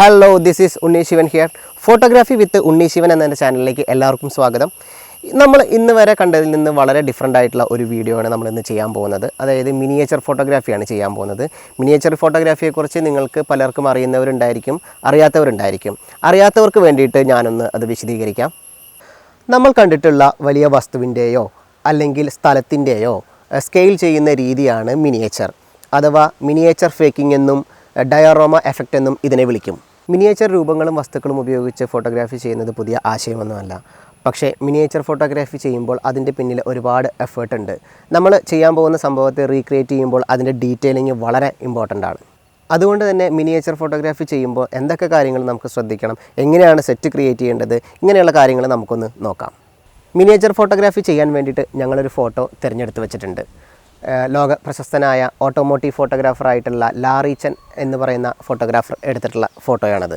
Hello, this is Unni Sivan here. Photography with Unni Sivan എന്ന ചാനലിലേക്ക് എല്ലാവർക്കും സ്വാഗതം. നമ്മൾ ഇന്ന് വരെ കണ്ടതിൽ നിന്ന് വളരെ ഡിഫറൻ്റ് ആയിട്ടുള്ള ഒരു വീഡിയോ ആണ് നമ്മൾ ഇന്ന് ചെയ്യാൻ പോകുന്നത്. അതായത് മിനിയേച്ചർ ഫോട്ടോഗ്രാഫിയാണ് ചെയ്യാൻ പോകുന്നത്. മിനിയേച്ചർ ഫോട്ടോഗ്രാഫിയെക്കുറിച്ച് നിങ്ങൾക്ക് പലർക്കും അറിയുന്നവരുണ്ടായിരിക്കും, അറിയാത്തവരുണ്ടായിരിക്കും. അറിയാത്തവർക്ക് വേണ്ടിയിട്ട് ഞാനൊന്ന് അത് വിശദീകരിക്കാം. നമ്മൾ കണ്ടിട്ടുള്ള വലിയ വസ്തുവിൻ്റെയോ അല്ലെങ്കിൽ സ്ഥലത്തിൻ്റെയോ സ്കെയിൽ ചെയ്യുന്ന രീതിയാണ് മിനിയേച്ചർ അഥവാ മിനിയേച്ചർ ഫേക്കിംഗ് എന്നും ഡയോറോമ എഫക്റ്റ് എന്നും ഇതിനെ വിളിക്കും. മിനിയേച്ചർ രൂപങ്ങളും വസ്തുക്കളും ഉപയോഗിച്ച് ഫോട്ടോഗ്രാഫി ചെയ്യുന്നത് പുതിയ ആശയമൊന്നുമല്ല. പക്ഷേ മിനിയേച്ചർ ഫോട്ടോഗ്രാഫി ചെയ്യുമ്പോൾ അതിൻ്റെ പിന്നിൽ ഒരുപാട് എഫേർട്ട് ഉണ്ട്. നമ്മൾ ചെയ്യാൻ പോകുന്ന സംഭവത്തെ റീക്രിയേറ്റ് ചെയ്യുമ്പോൾ അതിൻ്റെ ഡീറ്റെയിലിംഗ് വളരെ ഇമ്പോർട്ടൻ്റ് ആണ്. അതുകൊണ്ട് തന്നെ മിനിയേച്ചർ ഫോട്ടോഗ്രാഫി ചെയ്യുമ്പോൾ എന്തൊക്കെ കാര്യങ്ങൾ നമുക്ക് ശ്രദ്ധിക്കണം, എങ്ങനെയാണ് സെറ്റ് ക്രിയേറ്റ് ചെയ്യേണ്ടത്, ഇങ്ങനെയുള്ള കാര്യങ്ങൾ നമുക്കൊന്ന് നോക്കാം. മിനിയേച്ചർ ഫോട്ടോഗ്രാഫി ചെയ്യാൻ വേണ്ടിയിട്ട് ഞങ്ങളൊരു ഫോട്ടോ തിരഞ്ഞെടുത്ത് വെച്ചിട്ടുണ്ട്. ലോക പ്രശസ്തനായ ഓട്ടോമോട്ടീവ് ഫോട്ടോഗ്രാഫറായിട്ടുള്ള ലാറീച്ചൻ എന്ന് പറയുന്ന ഫോട്ടോഗ്രാഫർ എടുത്തിട്ടുള്ള ഫോട്ടോയാണത്.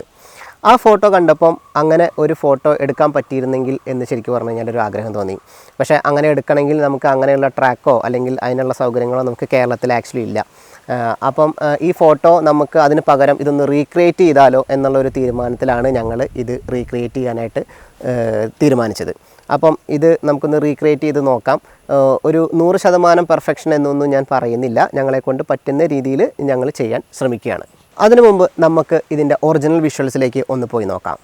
ആ ഫോട്ടോ കണ്ടപ്പം അങ്ങനെ ഒരു ഫോട്ടോ എടുക്കാൻ പറ്റിയിരുന്നെങ്കിൽ എന്ന് ശരിക്കും പറഞ്ഞു കഴിഞ്ഞാൽ ഒരു ആഗ്രഹം തോന്നി. പക്ഷേ അങ്ങനെ എടുക്കണമെങ്കിൽ നമുക്ക് അങ്ങനെയുള്ള ട്രാക്കോ അല്ലെങ്കിൽ അതിനുള്ള സൗകര്യങ്ങളോ നമുക്ക് കേരളത്തിൽ ആക്ച്വലി ഇല്ല. അപ്പം ഈ ഫോട്ടോ നമുക്ക് അതിന് പകരം ഇതൊന്ന് റീക്രിയേറ്റ് ചെയ്താലോ എന്നുള്ളൊരു തീരുമാനത്തിലാണ് ഞങ്ങൾ ഇത് റീക്രിയേറ്റ് ചെയ്യാനായിട്ട് തീരുമാനിച്ചത്. അപ്പം ഇത് നമുക്കൊന്ന് റീക്രിയേറ്റ് ചെയ്ത് നോക്കാം. ഒരു 100% പെർഫെക്ഷൻ എന്നൊന്നും ഞാൻ പറയുന്നില്ല, ഞങ്ങളെക്കൊണ്ട് പറ്റുന്ന രീതിയിൽ ഞങ്ങൾ ചെയ്യാൻ ശ്രമിക്കുകയാണ്. അതിനു മുമ്പ് നമുക്ക് ഇതിൻ്റെ ഒറിജിനൽ വിഷ്വൽസിലേക്ക് ഒന്ന് പോയി നോക്കാം.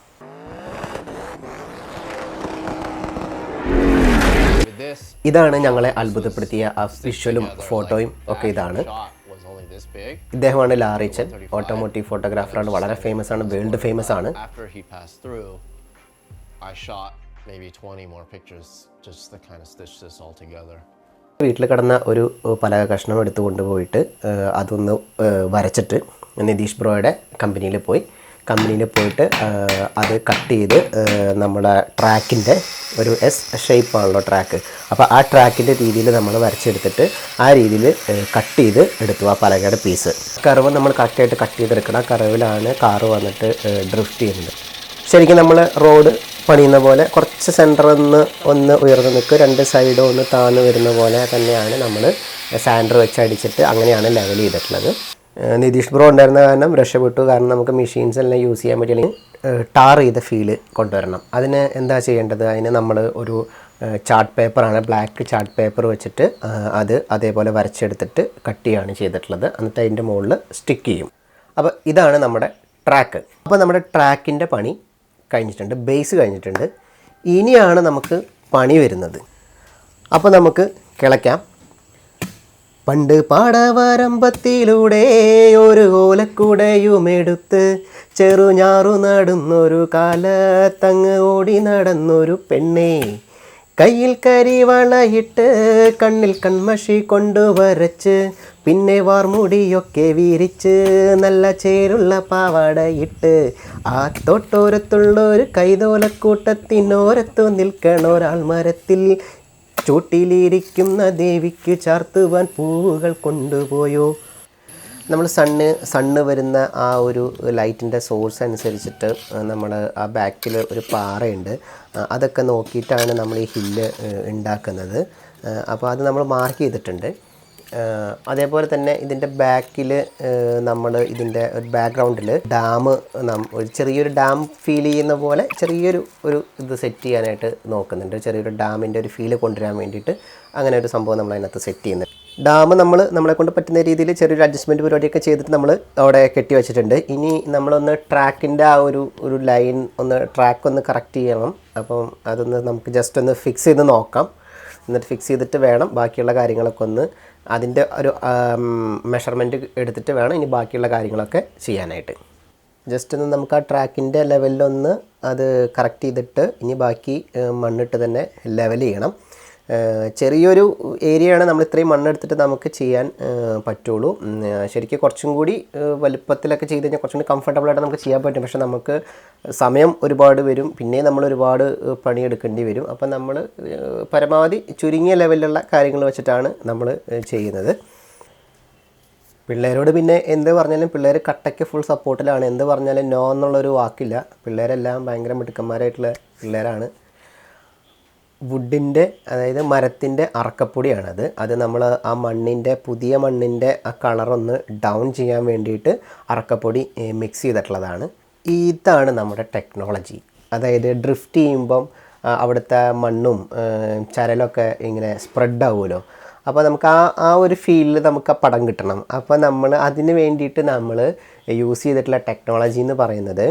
ഇതാണ് ഞങ്ങളെ അത്ഭുതപ്പെടുത്തിയ ആ വിഷ്വലും ഫോട്ടോയും ഒക്കെ. ഇതാണ് ഇദ്ദേഹമാണ് ലാറീച്ചൻ, ഓട്ടോമോട്ടീവ് ഫോട്ടോഗ്രാഫറാണ്, വളരെ ഫേമസ് ആണ്, വേൾഡ് ഫേമസ് ആണ്. വീട്ടിൽ കിടന്ന ഒരു പലക കഷ്ണം എടുത്തു കൊണ്ടുപോയിട്ട് അതൊന്ന് വരച്ചിട്ട് നിതീഷ് ബ്രോയുടെ കമ്പനിയിൽ പോയിട്ട് അത് കട്ട് ചെയ്ത് നമ്മുടെ ട്രാക്കിൻ്റെ ഒരു ഷേപ്പാണല്ലോ ട്രാക്ക്, അപ്പോൾ ആ ട്രാക്കിൻ്റെ രീതിയിൽ നമ്മൾ വരച്ചെടുത്തിട്ട് ആ രീതിയിൽ കട്ട് ചെയ്ത് എടുത്തു ആ പലകയുടെ പീസ്. കർവ് നമ്മൾ കറക്റ്റായിട്ട് കട്ട് ചെയ്തെടുക്കണം. ആ കർവിലാണ് കാറ് വന്നിട്ട് ഡ്രിഫ്റ്റ് ചെയ്യുന്നത്. ശരിക്കും നമ്മൾ റോഡ് പണിയുന്ന പോലെ കുറച്ച് സെൻറ്ററിൽ നിന്ന് ഒന്ന് ഉയർന്നു നിൽക്കുക, രണ്ട് സൈഡും ഒന്ന് താഴ്ന്നു വരുന്ന പോലെ തന്നെയാണ് നമ്മൾ സാൻഡർ വെച്ച് അടിച്ചിട്ട് അങ്ങനെയാണ് ലെവൽ ചെയ്തിട്ടുള്ളത്. നിതീഷ് ബ്രോ ഉണ്ടായിരുന്ന കാരണം രക്ഷപ്പെട്ടു. കാരണം നമുക്ക് മെഷീൻസ് എല്ലാം യൂസ് ചെയ്യാൻ പറ്റില്ലെങ്കിൽ ടാർ ചെയ്ത ഫീല് കൊണ്ടുവരണം. അതിന് എന്താ ചെയ്യേണ്ടത്? അതിന് നമ്മൾ ഒരു ചാർട്ട് പേപ്പറാണ്, ബ്ലാക്ക് ചാർട്ട് പേപ്പർ വെച്ചിട്ട് അത് അതേപോലെ വരച്ചെടുത്തിട്ട് കട്ട് ചെയ്യുകയാണ് ചെയ്തിട്ടുള്ളത്. എന്നിട്ട് അതിൻ്റെ മുകളിൽ സ്റ്റിക്ക് ചെയ്യും. അപ്പോൾ ഇതാണ് നമ്മുടെ ട്രാക്ക്. അപ്പോൾ നമ്മുടെ ട്രാക്കിൻ്റെ പണി കഴിഞ്ഞിട്ടുണ്ട്, ബേസ് കഴിഞ്ഞിട്ടുണ്ട്. ഇനിയാണ് നമുക്ക് പണി വരുന്നത്. അപ്പോൾ നമുക്ക് കിളയ്ക്കാം. പണ്ട് പാടവരമ്പത്തിലൂടെ ഒരു ഓലക്കുടയുമെടുത്ത് ചെറുഞാറു നടന്നൊരു കാലത്തങ്ങ് ഓടി നടന്നൊരു പെണ്ണേ, കയ്യിൽ കരിവളയിട്ട് കണ്ണിൽ കൺമഷി കൊണ്ടുവരച്ച് പിന്നെ വാർമുടിയൊക്കെ വീരിച്ച് നല്ല ചേരുള്ള പാവാടയിട്ട് ആ തോട്ടോരത്തുള്ളൊരു കൈതോലക്കൂട്ടത്തിനോരത്തു നിൽക്കണൊരാൾ മരത്തിൽ ചൂട്ടിലിരിക്കുന്ന ദേവിക്ക് ചാർത്തുവാൻ പൂവുകൾ കൊണ്ടുപോയോ. നമ്മൾ സണ്ണ് വരുന്ന ആ ഒരു ലൈറ്റിൻ്റെ സോഴ്സ് അനുസരിച്ചിട്ട് നമ്മൾ ആ ബാക്കിൽ ഒരു പാറയുണ്ട്, അതൊക്കെ നോക്കിയിട്ടാണ് നമ്മൾ ഈ ഹില്ല് ഉണ്ടാക്കുന്നത്. അപ്പോൾ അത് നമ്മൾ മാർക്ക് ചെയ്തിട്ടുണ്ട്. അതേപോലെ തന്നെ ഇതിൻ്റെ ബാക്കിൽ നമ്മൾ ഇതിൻ്റെ ഒരു ബാക്ക്ഗ്രൗണ്ടിൽ ഒരു ചെറിയൊരു ഡാം ഫീൽ ചെയ്യുന്ന പോലെ ചെറിയൊരു ഇത് സെറ്റ് ചെയ്യാനായിട്ട് നോക്കുന്നുണ്ട്. ചെറിയൊരു ഡാമിൻ്റെ ഒരു ഫീല് കൊണ്ടുവരാൻ വേണ്ടിയിട്ട് അങ്ങനെ ഒരു സംഭവം നമ്മൾ അതിനകത്ത് സെറ്റ് ചെയ്യുന്നുണ്ട്. ഡാം നമ്മളെ കൊണ്ട് പറ്റുന്ന രീതിയിൽ ചെറിയൊരു അഡ്ജസ്റ്റ്മെൻറ്റ് പരിപാടിയൊക്കെ ചെയ്തിട്ട് നമ്മൾ അവിടെ കെട്ടി വെച്ചിട്ടുണ്ട്. ഇനി നമ്മളൊന്ന് ട്രാക്കിൻ്റെ ആ ഒരു ലൈൻ ട്രാക്ക് ഒന്ന് കറക്റ്റ് ചെയ്യണം. അപ്പം അതൊന്ന് നമുക്ക് ജസ്റ്റ് ഒന്ന് ഫിക്സ് ചെയ്ത് നോക്കാം. എന്നിട്ട് ഫിക്സ് ചെയ്തിട്ട് വേണം ബാക്കിയുള്ള കാര്യങ്ങളൊക്കെ ഒന്ന് അതിൻ്റെ ഒരു മെഷർമെൻറ്റ് എടുത്തിട്ട് വേണം ഇനി ബാക്കിയുള്ള കാര്യങ്ങളൊക്കെ ചെയ്യാനായിട്ട്. ജസ്റ്റ് ഒന്ന് നമുക്ക് ആ ട്രാക്കിൻ്റെ ലെവലിലൊന്ന് അത് കറക്റ്റ് ചെയ്തിട്ട് ഇനി ബാക്കി മണ്ണിട്ട് തന്നെ ലെവൽ ചെയ്യണം. ചെറിയൊരു ഏരിയയാണ്, നമ്മൾ ഇത്രയും മണ്ണെടുത്തിട്ട് നമുക്ക് ചെയ്യാൻ പറ്റുള്ളൂ. ശരിക്കും കുറച്ചും കൂടി വലുപ്പത്തിലൊക്കെ ചെയ്ത് കഴിഞ്ഞാൽ കുറച്ചും കൂടി കംഫർട്ടബിളായിട്ട് നമുക്ക് ചെയ്യാൻ പറ്റും. പക്ഷേ നമുക്ക് സമയം ഒരുപാട് വരും, പിന്നെ നമ്മൾ ഒരുപാട് പണിയെടുക്കേണ്ടി വരും. അപ്പം നമ്മൾ പരമാവധി ചുരുങ്ങിയ ലെവലിലുള്ള കാര്യങ്ങൾ വെച്ചിട്ടാണ് നമ്മൾ ചെയ്യുന്നത്. പിള്ളേരോട് പിന്നെ എന്ത് പറഞ്ഞാലും പിള്ളേർ കട്ടയ്ക്ക് ഫുൾ സപ്പോർട്ടിലാണ്. എന്ത് പറഞ്ഞാലും നോ എന്നുള്ളൊരു വാക്കില്ല. പിള്ളേരെല്ലാം ഭയങ്കര മിടുക്കന്മാരായിട്ടുള്ള പിള്ളേരാണ്. വുഡിൻ്റെ, അതായത് മരത്തിൻ്റെ അറക്കപ്പൊടിയാണത്. അത് നമ്മൾ ആ പുതിയ മണ്ണിൻ്റെ ആ കളറൊന്ന് ഡൗൺ ചെയ്യാൻ വേണ്ടിയിട്ട് അറക്കപ്പൊടി മിക്സ് ചെയ്തിട്ടുള്ളതാണ്. ഇതാണ് നമ്മുടെ ടെക്നോളജി. അതായത് ഡ്രിഫ്റ്റ് ചെയ്യുമ്പം അവിടുത്തെ മണ്ണും ചരലൊക്കെ ഇങ്ങനെ സ്പ്രെഡ് ആവുമല്ലോ. അപ്പോൾ നമുക്ക് ആ ഒരു ഫീലിൽ നമുക്ക് ആ പടം കിട്ടണം. അപ്പോൾ നമ്മൾ അതിന് വേണ്ടിയിട്ട് നമ്മൾ യൂസ് ചെയ്തിട്ടുള്ള ടെക്നോളജി എന്ന് പറയുന്നത്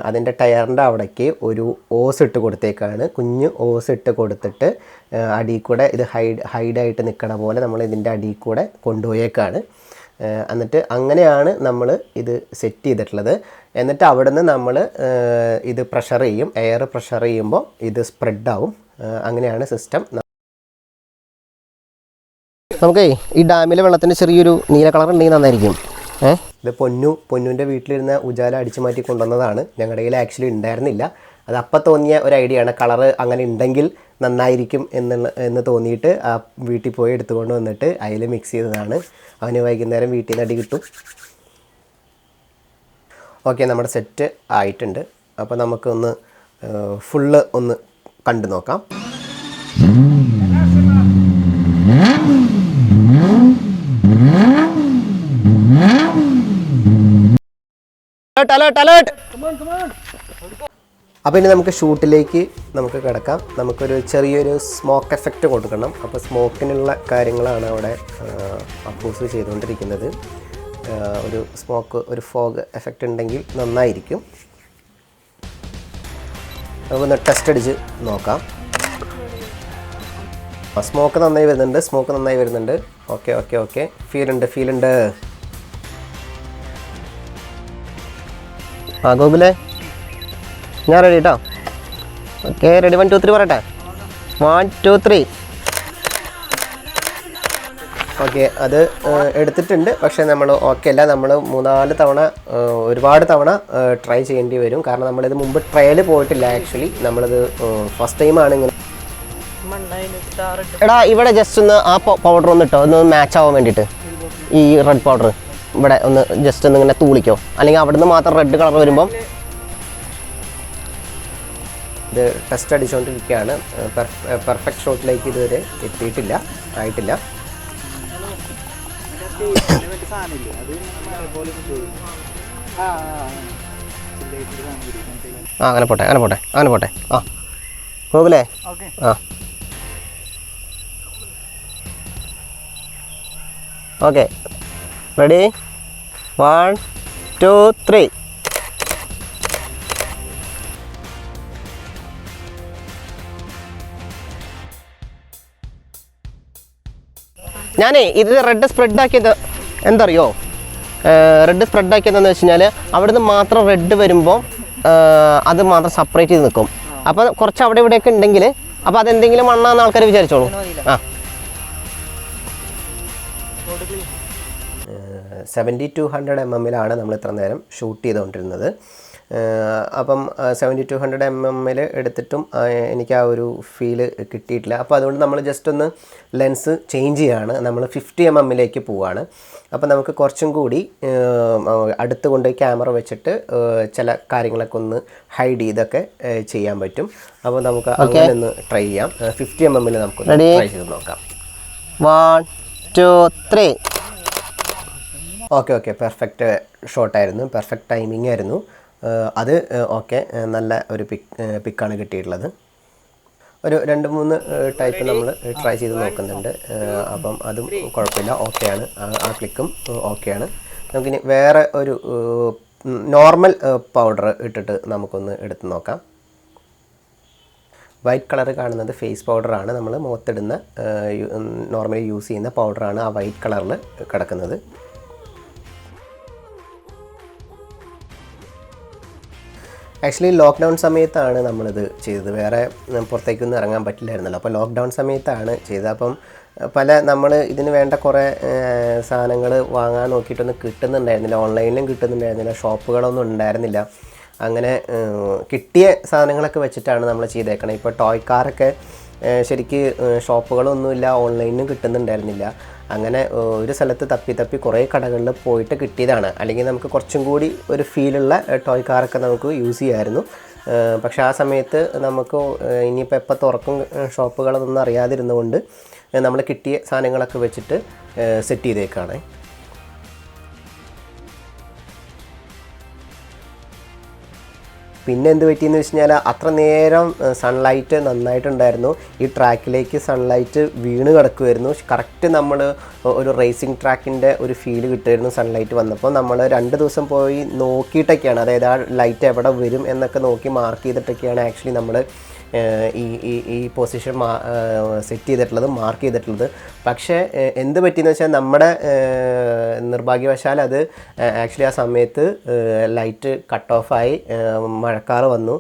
അതിൻ്റെ ടയറിൻ്റെ അവിടേക്ക് ഒരു ഓസ് ഇട്ട് കൊടുത്തേക്കാണ്. കുഞ്ഞ് ഓസ് ഇട്ട് കൊടുത്തിട്ട് അടിയിൽ കൂടെ ഇത് ഹൈഡായിട്ട് നിൽക്കണ പോലെ നമ്മൾ ഇതിൻ്റെ അടിയിൽ കൂടെ കൊണ്ടുപോയേക്കാണ്. എന്നിട്ട് അങ്ങനെയാണ് നമ്മൾ ഇത് സെറ്റ് ചെയ്തിട്ടുള്ളത്. എന്നിട്ട് അവിടെ നിന്ന് നമ്മൾ ഇത് പ്രഷർ ചെയ്യും. എയർ പ്രഷർ ചെയ്യുമ്പോൾ ഇത് സ്പ്രെഡാവും. അങ്ങനെയാണ് സിസ്റ്റം. നമുക്കേ ഈ ഡാമിലെ വെള്ളത്തിന് ചെറിയൊരു നീല കളർ ഉണ്ടെങ്കിൽ നന്നായിരിക്കും. ഇത് പൊന്നുവിൻ്റെ വീട്ടിലിരുന്ന ഉജാല അടിച്ചു മാറ്റി കൊണ്ടുവന്നതാണ്. ഞങ്ങളുടെ കയ്യിൽ ആക്ച്വലി ഉണ്ടായിരുന്നില്ല. അത് അപ്പം തോന്നിയ ഒരു ഐഡിയ ആണ്. കളറ് അങ്ങനെ ഉണ്ടെങ്കിൽ നന്നായിരിക്കും എന്ന് തോന്നിയിട്ട് ആ വീട്ടിൽ പോയി എടുത്തുകൊണ്ട് വന്നിട്ട് അതിൽ മിക്സ് ചെയ്തതാണ്. അവന് വൈകുന്നേരം വീട്ടിൽ നിന്ന് അടി കിട്ടും. ഓക്കെ, നമ്മുടെ സെറ്റ് ആയിട്ടുണ്ട്. അപ്പോൾ നമുക്കൊന്ന് ഫുള്ള് ഒന്ന് കണ്ടു നോക്കാം. അപ്പോൾ ഇനി നമുക്ക് ഷൂട്ടിലേക്ക് നമുക്ക് കിടക്കാം. നമുക്കൊരു ചെറിയൊരു സ്മോക്ക് എഫക്റ്റ് കൊടുക്കണം. അപ്പോൾ സ്മോക്കിനുള്ള കാര്യങ്ങളാണ് അവിടെ അപ്പൂസ് ചെയ്തുകൊണ്ടിരിക്കുന്നത്. ഒരു സ്മോക്ക്, ഒരു ഫോഗ് എഫക്റ്റ് ഉണ്ടെങ്കിൽ നന്നായിരിക്കും. നമുക്കൊന്ന് ടെസ്റ്റ് അടിച്ച് നോക്കാം. സ്മോക്ക് നന്നായി വരുന്നുണ്ട്. ഓക്കെ ഫീലുണ്ട്. ഗോകുലേ, ഞാൻ റെഡി കേട്ടോ. ഓക്കെ, റെഡി 1 2 3 പറയട്ടെ. 1 2 3. ഓക്കെ, അത് എടുത്തിട്ടുണ്ട്. പക്ഷേ നമ്മൾ ഓക്കെ അല്ല. നമ്മൾ 3-4 തവണ, ഒരുപാട് തവണ ട്രൈ ചെയ്യേണ്ടി വരും. കാരണം നമ്മളിത് മുമ്പ് ട്രയൽ പോയിട്ടില്ല. ആക്ച്വലി നമ്മളിത് ഫസ്റ്റ് ടൈമാണ് ഇങ്ങനെ. എടാ, ഇവിടെ ജസ്റ്റ് ഒന്ന് ആ പൗഡർ ഒന്ന് ഇട്ടോ, ഒന്ന് മാച്ച് ആവാൻ വേണ്ടിയിട്ട്. ഈ റെഡ് പൗഡർ ഇവിടെ ഒന്ന് ജസ്റ്റ് ഒന്ന് ഇങ്ങനെ തൂളിക്കോ, അല്ലെങ്കിൽ അവിടെ നിന്ന് മാത്രം റെഡ് കളർ വരുമ്പം. ഇത് ടെസ്റ്റ് അടിച്ചുകൊണ്ടിരിക്കുകയാണ്. പെർഫെക്റ്റ് ഷോട്ടിലേക്ക് ഇതുവരെ ആയിട്ടില്ല. അങ്ങനെ പോട്ടെ. പോകില്ലേ? Okay, ready 1 2 3. ഞാനേ ഇത് റെഡ് സ്പ്രെഡ് ആക്കിയത് എന്തറിയോ? റെഡ് സ്പ്രെഡ് ആക്കിയതെന്ന് വെച്ച് കഴിഞ്ഞാൽ അവിടുന്ന് മാത്രം റെഡ് വരുമ്പോൾ അത് മാത്രം സെപ്പറേറ്റ് ചെയ്ത് നിൽക്കും. അപ്പോൾ കുറച്ച് അവിടെ ഇവിടെയൊക്കെ ഉണ്ടെങ്കിൽ അപ്പോൾ അതെന്തെങ്കിലും മണ്ണാന്ന് ആൾക്കാർ വിചാരിച്ചോളൂ. 7200 mm നമ്മൾ ഇത്ര നേരം ഷൂട്ട് ചെയ്തുകൊണ്ടിരുന്നത്. അപ്പം 7200 mm എടുത്തിട്ടും എനിക്ക് ആ ഒരു ഫീല് കിട്ടിയിട്ടില്ല. അപ്പോൾ അതുകൊണ്ട് നമ്മൾ ജസ്റ്റ് ഒന്ന് ലെൻസ് ചേഞ്ച് ചെയ്യുകയാണ്. നമ്മൾ 50 mm പോവുകയാണ്. അപ്പോൾ നമുക്ക് കുറച്ചും കൂടി അടുത്ത് കൊണ്ടുപോയി ക്യാമറ വെച്ചിട്ട് ചില കാര്യങ്ങളൊക്കെ ഒന്ന് ഹൈഡ് ചെയ്തൊക്കെ ചെയ്യാൻ പറ്റും. അപ്പോൾ നമുക്ക് അങ്ങനെ ഒന്ന് ട്രൈ ചെയ്യാം. 50 mm നമുക്ക് ട്രൈ ചെയ്ത് നോക്കാം. 1 2 3. ഓക്കെ, പെർഫെക്റ്റ് ഷോട്ടായിരുന്നു. പെർഫെക്റ്റ് ടൈമിംഗ് ആയിരുന്നു അത്. ഓക്കെ, നല്ല ഒരു പിക്കാണ് കിട്ടിയിട്ടുള്ളത്. ഒരു 2-3 ടൈപ്പ് നമ്മൾ ട്രൈ ചെയ്ത് നോക്കുന്നുണ്ട്. അപ്പം അതും കുഴപ്പമില്ല, ഓക്കെയാണ്. ആ ക്ലിക്കും ഓക്കെയാണ്. നമുക്കിനി വേറെ ഒരു നോർമൽ പൗഡർ ഇട്ടിട്ട് നമുക്കൊന്ന് എടുത്ത് നോക്കാം. വൈറ്റ് കളർ കാണുന്നത് ഫേസ് പൗഡറാണ്. നമ്മൾ മുഖത്തിടുന്ന നോർമലി യൂസ് ചെയ്യുന്ന പൗഡറാണ് ആ വൈറ്റ് കളറിൽ കിടക്കുന്നത്. ആക്ച്വലി ലോക്ക്ഡൗൺ സമയത്താണ് നമ്മളിത് ചെയ്തത്. വേറെ പുറത്തേക്കൊന്നും ഇറങ്ങാൻ പറ്റില്ലായിരുന്നല്ലോ. അപ്പോൾ ലോക്ക്ഡൗൺ സമയത്താണ് ചെയ്തത്. അപ്പം നമ്മൾ ഇതിന് വേണ്ട കുറേ സാധനങ്ങൾ വാങ്ങാൻ നോക്കിയിട്ടൊന്നും കിട്ടുന്നുണ്ടായിരുന്നില്ല. ഓൺലൈനിലും കിട്ടുന്നുണ്ടായിരുന്നില്ല. ഷോപ്പുകളൊന്നും ഉണ്ടായിരുന്നില്ല. അങ്ങനെ കിട്ടിയ സാധനങ്ങളൊക്കെ വെച്ചിട്ടാണ് നമ്മൾ ചെയ്തേക്കണത്. ഇപ്പോൾ ടോയ് കാറൊക്കെ ശരിക്ക് ഷോപ്പുകളൊന്നുമില്ല, ഓൺലൈനിലും കിട്ടുന്നുണ്ടായിരുന്നില്ല. അങ്ങനെ ഒരു സ്ഥലത്ത് തപ്പി കുറേ കടകളിൽ പോയിട്ട് കിട്ടിയതാണ്. അല്ലെങ്കിൽ നമുക്ക് കുറച്ചും കൂടി ഒരു ഫീലുള്ള ടോയ് കാറൊക്കെ നമുക്ക് യൂസ് ചെയ്യാമായിരുന്നു. പക്ഷേ ആ സമയത്ത് നമുക്ക് ഇനിയിപ്പോൾ എപ്പോൾ തുറക്കും ഷോപ്പുകളൊന്നും അറിയാതിരുന്നുകൊണ്ട് നമ്മൾ കിട്ടിയ സാധനങ്ങളൊക്കെ വെച്ചിട്ട് സെറ്റ് ചെയ്തേക്കാണ്. പിന്നെ എന്ത് പറ്റിയെന്ന് വെച്ച് കഴിഞ്ഞാൽ അത്ര നേരം സൺലൈറ്റ് നന്നായിട്ടുണ്ടായിരുന്നു. ഈ ട്രാക്കിലേക്ക് സൺലൈറ്റ് വീണ് കിടക്കുമായിരുന്നു. കറക്റ്റ് നമ്മൾ ഒരു റേസിംഗ് ട്രാക്കിൻ്റെ ഒരു ഫീൽ കിട്ടുമായിരുന്നു സൺലൈറ്റ് വന്നപ്പോൾ. നമ്മൾ 2 ദിവസം പോയി നോക്കിയിട്ടൊക്കെയാണ്, അതായത് ആ ലൈറ്റ് എവിടെ വരും എന്നൊക്കെ നോക്കി മാർക്ക് ചെയ്തിട്ടൊക്കെയാണ് ആക്ച്വലി നമ്മൾ ഈ പൊസിഷൻ സെറ്റ് ചെയ്തിട്ടുള്ളത്, മാർക്ക് ചെയ്തിട്ടുള്ളത്. പക്ഷേ എന്ത് പറ്റിയെന്ന് വെച്ചാൽ നമ്മുടെ നിർഭാഗ്യവശാൽ അത് ആക്ച്വലി ആ സമയത്ത് ലൈറ്റ് കട്ട് ഓഫായി, മഴക്കാറ് വന്നു.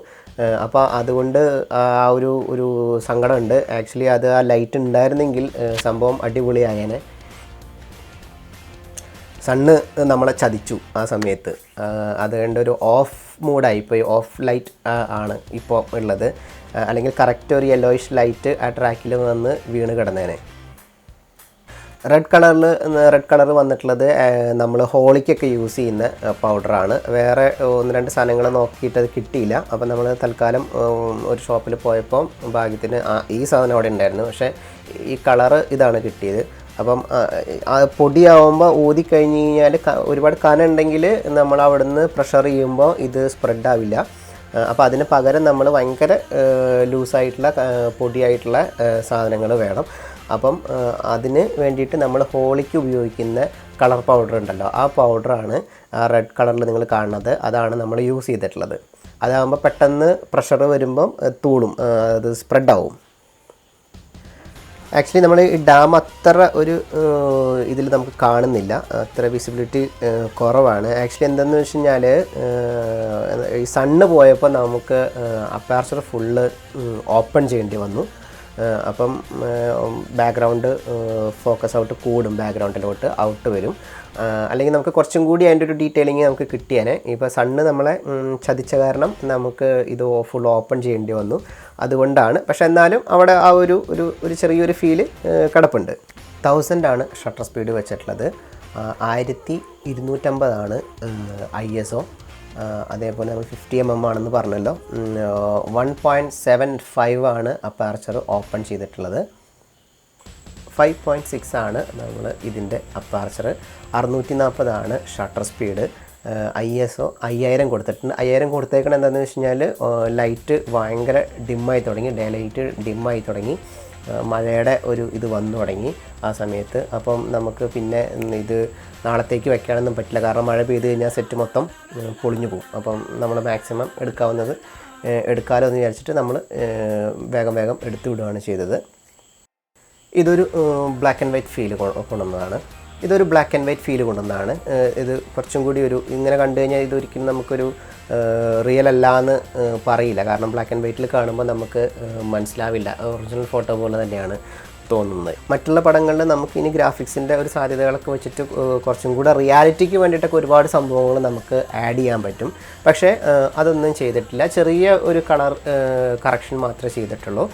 അപ്പോൾ അതുകൊണ്ട് ആ ഒരു സങ്കടമുണ്ട്. ആക്ച്വലി അത് ആ ലൈറ്റ് ഉണ്ടായിരുന്നെങ്കിൽ സംഭവം അടിപൊളിയായേനെ. സണ്ണ് നമ്മളെ ചതിച്ചു ആ സമയത്ത്. അതുകൊണ്ട് ഒരു ഓഫ് മൂഡായിപ്പോയി, ഓഫ് ലൈറ്റ് ആണ് ഇപ്പോൾ ഉള്ളത്. അല്ലെങ്കിൽ കറക്റ്റ് ഒരു യെല്ലോയിഷ് ലൈറ്റ് ആ ട്രാക്കിൽ വന്ന് വീണ് കിടന്നേനെ. റെഡ് കളർ വന്നിട്ടുള്ളത് നമ്മൾ ഹോളിക്കൊക്കെ യൂസ് ചെയ്യുന്ന പൗഡറാണ്. വേറെ 1-2 സാധനങ്ങൾ നോക്കിയിട്ട് അത് കിട്ടിയില്ല. അപ്പോൾ നമ്മൾ തൽക്കാലം ഒരു ഷോപ്പിൽ പോയപ്പോൾ ഭാഗ്യത്തിന് ഈ സാധനം അവിടെ ഉണ്ടായിരുന്നു. പക്ഷേ ഈ കളറ് ഇതാണ് കിട്ടിയത്. അപ്പം പൊടിയാവുമ്പോൾ ഊതിക്കഴിഞ്ഞ് കഴിഞ്ഞാൽ ഒരുപാട് കനുണ്ടെങ്കിൽ നമ്മൾ അവിടെ നിന്ന് പ്രഷർ ചെയ്യുമ്പോൾ ഇത് സ്പ്രെഡാവില്ല. അപ്പോൾ അതിന് പകരം നമ്മൾ ഭയങ്കര ലൂസായിട്ടുള്ള പൊടിയായിട്ടുള്ള സാധനങ്ങൾ വേണം. അപ്പം അതിന് വേണ്ടിയിട്ട് നമ്മൾ ഹോളിക്ക് ഉപയോഗിക്കുന്ന കളർ പൗഡർ ഉണ്ടല്ലോ, ആ പൗഡറാണ് റെഡ് കളറിൽ നിങ്ങൾ കാണുന്നത്. അതാണ് നമ്മൾ യൂസ് ചെയ്തിട്ടുള്ളത്. അതാകുമ്പോൾ പെട്ടെന്ന് പ്രഷർ വരുമ്പം തൂളും, അത് സ്പ്രെഡാവും. ആക്ച്വലി നമ്മൾ ഈ ഡാം അത്ര ഒരു ഇതിൽ നമുക്ക് കാണുന്നില്ല, അത്ര വിസിബിലിറ്റി കുറവാണ്. ആക്ച്വലി എന്താണെന്ന് വെച്ച് കഴിഞ്ഞാൽ ഈ സണ്ണ് പോയപ്പോൾ നമുക്ക് അപ്പാർച്ചർ ഫുള്ള് ഓപ്പൺ ചെയ്യേണ്ടി വന്നു. അപ്പം ബാക്ക്ഗ്രൗണ്ട് ഫോക്കസ് ഔട്ട് കൂടും, ബാക്ക്ഗ്രൗണ്ടിലോട്ട് ഔട്ട് വരും. അല്ലെങ്കിൽ നമുക്ക് കുറച്ചും കൂടി അതിൻ്റെ ഒരു ഡീറ്റെയിലിങ് നമുക്ക് കിട്ടിയേനെ. ഇപ്പോൾ സണ്ണ് നമ്മളെ ചതിച്ച കാരണം നമുക്ക് ഇത് ഫുൾ ഓപ്പൺ ചെയ്യേണ്ടി വന്നു. അതുകൊണ്ടാണ്. പക്ഷേ എന്നാലും അവിടെ ആ ഒരു ചെറിയൊരു ഫീല് കിടപ്പുണ്ട്. 1000 ആണ് ഷട്ടർ സ്പീഡ് വെച്ചിട്ടുള്ളത്. 1250 ISO. അതേപോലെ നമ്മൾ 50 mm ആണെന്ന് പറഞ്ഞല്ലോ. 1.75 ആണ് അപ്പാർച്ചർ ഓപ്പൺ ചെയ്തിട്ടുള്ളത്. 5.6 ആണ് നമ്മൾ ഇതിൻ്റെ അപ്പാർച്ചർ. 640 ആണ് ഷട്ടർ സ്പീഡ്. ISO 5000 കൊടുത്തിട്ടുണ്ട്. 5000 കൊടുത്തേക്കണം എന്താണെന്ന് വെച്ച് കഴിഞ്ഞാൽ ലൈറ്റ് ഭയങ്കര ഡിമ്മായി തുടങ്ങി, ഡേ ലൈറ്റ് ഡിമ്മായി തുടങ്ങി, മഴയുടെ ഒരു ഇത് വന്നു തുടങ്ങി ആ സമയത്ത്. അപ്പം നമുക്ക് പിന്നെ ഇത് നാളത്തേക്ക് വെക്കാനൊന്നും പറ്റില്ല, കാരണം മഴ പെയ്ത് കഴിഞ്ഞാൽ സെറ്റ് മൊത്തം പൊളിഞ്ഞു പോകും. അപ്പം നമ്മൾ മാക്സിമം എടുക്കാവുന്നത് എടുക്കാമല്ലോ എന്ന് വിചാരിച്ചിട്ട് നമ്മൾ വേഗം എടുത്തു വിടുകയാണ് ചെയ്തത്. ഇതൊരു ബ്ലാക്ക് ആൻഡ് വൈറ്റ് ഫീൽ കൊണ്ടുവന്നതാണ്. ഇത് കുറച്ചും കൂടി ഒരു ഇങ്ങനെ കണ്ടു കഴിഞ്ഞാൽ ഇതൊരിക്കലും നമുക്കൊരു റിയൽ അല്ല എന്ന് പറയില്ല, കാരണം ബ്ലാക്ക് ആൻഡ് വൈറ്റിൽ കാണുമ്പോൾ നമുക്ക് മനസ്സിലാവില്ല, ഒറിജിനൽ ഫോട്ടോ പോലെ തന്നെയാണ് തോന്നുന്നത്. മറ്റുള്ള പടങ്ങളിൽ നമുക്ക് ഇനി ഗ്രാഫിക്സിൻ്റെ ഒരു സാധ്യതകളൊക്കെ വെച്ചിട്ട് കുറച്ചും കൂടെ റിയാലിറ്റിക്ക് വേണ്ടിയിട്ടൊക്കെ ഒരുപാട് സംഭവങ്ങൾ നമുക്ക് ആഡ് ചെയ്യാൻ പറ്റും. പക്ഷേ അതൊന്നും ചെയ്തിട്ടില്ല. ചെറിയ ഒരു കളർ കറക്ഷൻ മാത്രമേ ചെയ്തിട്ടുള്ളൂ.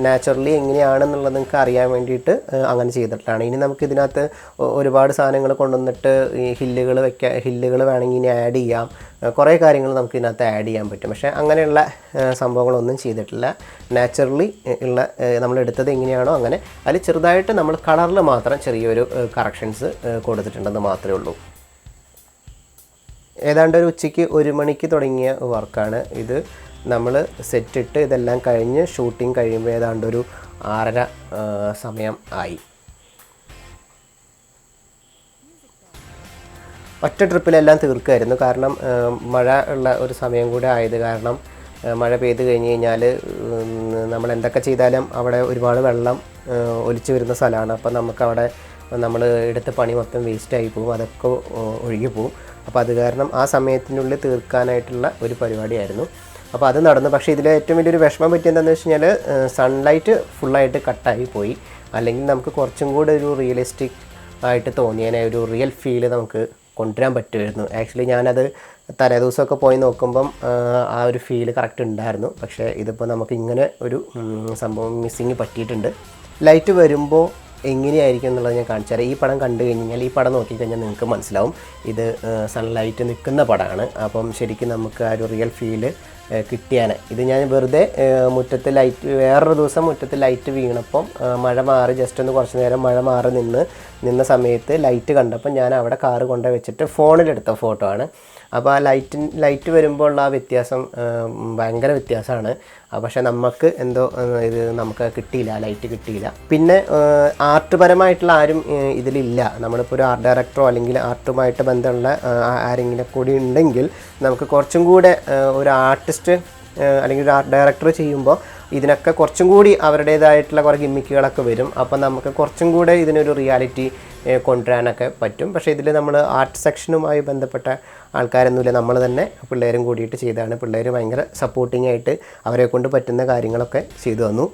നാച്ചുറലി എങ്ങനെയാണെന്നുള്ളത് നിങ്ങൾക്ക് അറിയാൻ വേണ്ടിയിട്ട് അങ്ങനെ ചെയ്തിട്ടാണ്. ഇനി നമുക്ക് ഇതിനകത്ത് ഒരുപാട് സാധനങ്ങൾ കൊണ്ടുവന്നിട്ട് ഈ ഹില്ലുകൾ വേണമെങ്കിൽ ഇനി ആഡ് ചെയ്യാം, കുറേ കാര്യങ്ങൾ നമുക്ക് ഇതിനകത്ത് ആഡ് ചെയ്യാൻ പറ്റും. പക്ഷേ അങ്ങനെയുള്ള സംഭവങ്ങളൊന്നും ചെയ്തിട്ടില്ല. നാച്ചുറലി ഉള്ള നമ്മളെടുത്തത് എങ്ങനെയാണോ അങ്ങനെ അതിൽ ചെറുതായിട്ട് നമ്മൾ കളറിൽ മാത്രം ചെറിയൊരു കറക്ഷൻസ് കൊടുത്തിട്ടുണ്ടെന്ന് മാത്രമേ ഉള്ളൂ. ഏതാണ്ട് ഒരു ഉച്ചയ്ക്ക് 1 മണിക്ക് തുടങ്ങിയ വർക്കാണ് ഇത്. നമ്മൾ സെറ്റിട്ട് ഇതെല്ലാം കഴിഞ്ഞ് ഷൂട്ടിംഗ് കഴിയുമ്പോൾ ഏതാണ്ട് ഒരു 6:30 സമയം ആയി. ഒറ്റ ട്രിപ്പിലെല്ലാം തീർക്കുമായിരുന്നു, കാരണം മഴ ഉള്ള ഒരു സമയം കൂടെ ആയത് കാരണം. മഴ പെയ്ത് കഴിഞ്ഞ് കഴിഞ്ഞാൽ നമ്മൾ എന്തൊക്കെ ചെയ്താലും അവിടെ ഒരുപാട് വെള്ളം ഒലിച്ചു വരുന്ന സ്ഥലമാണ്. അപ്പോൾ നമുക്കവിടെ നമ്മൾ എടുത്ത പണി മൊത്തം വേസ്റ്റായി പോകും, അതൊക്കെ ഒഴുകി പോകും. അപ്പോൾ അത് കാരണം ആ സമയത്തിനുള്ളിൽ തീർക്കാനായിട്ടുള്ള ഒരു പരിപാടിയായിരുന്നു. അപ്പോൾ അത് നടന്നു. പക്ഷേ ഇതിൽ ഏറ്റവും വലിയൊരു വിഷമം പറ്റിയെന്താണെന്ന് വെച്ച് കഴിഞ്ഞാൽ സൺലൈറ്റ് ഫുള്ളായിട്ട് കട്ടായി പോയി. അല്ലെങ്കിൽ നമുക്ക് കുറച്ചും കൂടെ ഒരു റിയലിസ്റ്റിക് ആയിട്ട് തോന്നിയതിനെ ഒരു റിയൽ ഫീല് നമുക്ക് കൊണ്ടുവരാൻ പറ്റുമായിരുന്നു. ആക്ച്വലി ഞാനത് തലേദിവസമൊക്കെ പോയി നോക്കുമ്പം ആ ഒരു ഫീല് കറക്റ്റ് ഉണ്ടായിരുന്നു. പക്ഷേ ഇതിപ്പോൾ നമുക്ക് ഇങ്ങനെ ഒരു സംഭവം മിസ്സിങ് പറ്റിയിട്ടുണ്ട്. ലൈറ്റ് വരുമ്പോൾ എങ്ങനെയായിരിക്കും എന്നുള്ളത് ഞാൻ കാണിച്ചു തരാം. ഈ പടം കണ്ടു കഴിഞ്ഞാൽ, ഈ പടം നോക്കിക്കഴിഞ്ഞാൽ നിങ്ങൾക്ക് മനസ്സിലാവും ഇത് സൺലൈറ്റ് നിൽക്കുന്ന പടമാണ്. അപ്പം ശരിക്കും നമുക്ക് ആ ഒരു റിയൽ ഫീല് കിട്ടിയാനെ. ഇത് ഞാൻ വെറുതെ മുറ്റത്ത് ലൈറ്റ്, വേറൊരു ദിവസം മുറ്റത്ത് ലൈറ്റ് വീണപ്പം മഴ മാറി, ജസ്റ്റ് ഒന്ന് കുറച്ച് നേരം മഴ മാറി നിന്ന സമയത്ത് ലൈറ്റ് കണ്ടപ്പോൾ ഞാൻ അവിടെ കാറ് കൊണ്ടുപോയി വെച്ചിട്ട് ഫോണിലെടുത്ത ഫോട്ടോ ആണ്. അപ്പോൾ ആ ലൈറ്റ് വരുമ്പോൾ ഉള്ള ആ വ്യത്യാസം ഭയങ്കര വ്യത്യാസമാണ്. പക്ഷേ നമുക്ക് എന്തോ ഇത് നമുക്ക് കിട്ടിയില്ല, ലൈറ്റ് കിട്ടിയില്ല. പിന്നെ ആർട്ട് പരമായിട്ടുള്ള ആരും ഇതിലില്ല. നമ്മളിപ്പോൾ ഒരു ആർട്ട് ഡയറക്ടറോ അല്ലെങ്കിൽ ആർട്ടുമായിട്ട് ബന്ധമുള്ള ആരെങ്കിലും കൂടി ഉണ്ടെങ്കിൽ നമുക്ക് കുറച്ചും കൂടെ ഒരു ആർട്ടിസ്റ്റ് അല്ലെങ്കിൽ ഒരു ആർട്ട് ഡയറക്ടർ ചെയ്യുമ്പോൾ ഇതിനൊക്കെ കുറച്ചും കൂടി അവരുടേതായിട്ടുള്ള കുറേ ഗിമ്മിക്കുകളൊക്കെ വരും. അപ്പോൾ നമുക്ക് കുറച്ചും കൂടെ ഇതിനൊരു റിയാലിറ്റി കൊണ്ടുവരാനൊക്കെ പറ്റും. പക്ഷേ ഇതിൽ നമ്മൾ ആർട്ട് സെക്ഷനുമായി ബന്ധപ്പെട്ട ആൾക്കാരൊന്നുമില്ല, നമ്മൾ തന്നെ പിള്ളേരും കൂടിയിട്ട് ചെയ്തതാണ്. പിള്ളേർ ഭയങ്കര സപ്പോർട്ടിംഗ് ആയിട്ട് അവരെ കൊണ്ട് പറ്റുന്ന കാര്യങ്ങളൊക്കെ ചെയ്തു തന്നു.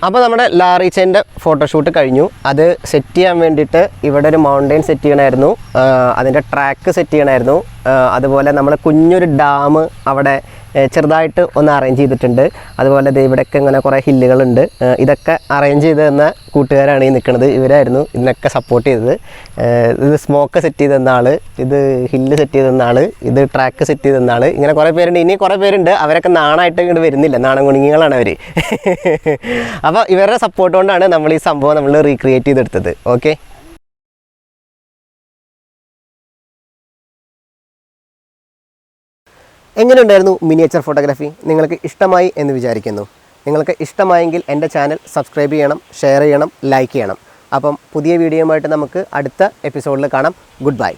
അപ്പോൾ നമ്മുടെ ലാറീച്ചേൻ്റെ ഫോട്ടോഷൂട്ട് കഴിഞ്ഞു. അത് സെറ്റ് ചെയ്യാൻ വേണ്ടിയിട്ട് ഇവിടെ ഒരു മൗണ്ടെയിൻ സെറ്റ് ചെയ്യണമായിരുന്നു, അതിൻ്റെ ട്രാക്ക് സെറ്റ് ചെയ്യണമായിരുന്നു. അതുപോലെ നമ്മൾ കുഞ്ഞൊരു ഡാം അവിടെ ചെറുതായിട്ട് ഒന്ന് അറേഞ്ച് ചെയ്തിട്ടുണ്ട്. അതുപോലെ ഇവിടെയൊക്കെ ഇങ്ങനെ കുറേ ഹില്ലുകളുണ്ട്. ഇതൊക്കെ അറേഞ്ച് ചെയ്ത് തന്ന കൂട്ടുകാരാണ് ഈ നിൽക്കുന്നത്. ഇവരായിരുന്നു ഇതിനൊക്കെ സപ്പോർട്ട് ചെയ്തത്. ഇത് സ്മോക്ക് സെറ്റ് ചെയ്ത് തന്ന ആൾ, ഇത് ഹില്ല് സെറ്റ് ചെയ്ത് തന്ന ആൾ, ഇത് ട്രാക്ക് സെറ്റ് ചെയ്ത് തന്ന ആൾ, ഇങ്ങനെ കുറേ പേരുണ്ട്. ഇനി കുറേ പേരുണ്ട്. അവരൊക്കെ നാണായിട്ട് ഇങ്ങോട്ട് വരുന്നില്ല, നാണം കുണുങ്ങികളാണ് അവർ. അപ്പോൾ ഇവരുടെ സപ്പോർട്ട് കൊണ്ടാണ് നമ്മൾ ഈ സംഭവം നമ്മൾ റീക്രിയേറ്റ് ചെയ്തെടുത്തത്. ഓക്കെ, എങ്ങനെയുണ്ടായിരുന്നു മിനിയേച്ചർ ഫോട്ടോഗ്രാഫി? നിങ്ങൾക്ക് ഇഷ്ടമായി എന്ന് വിചാരിക്കുന്നു. നിങ്ങൾക്ക് ഇഷ്ടമായെങ്കിൽ എൻ്റെ ചാനൽ സബ്സ്ക്രൈബ് ചെയ്യണം, ഷെയർ ചെയ്യണം, ലൈക്ക് ചെയ്യണം. അപ്പം പുതിയ വീഡിയോയുമായിട്ട് നമുക്ക് അടുത്ത എപ്പിസോഡിൽ കാണാം. Good bye.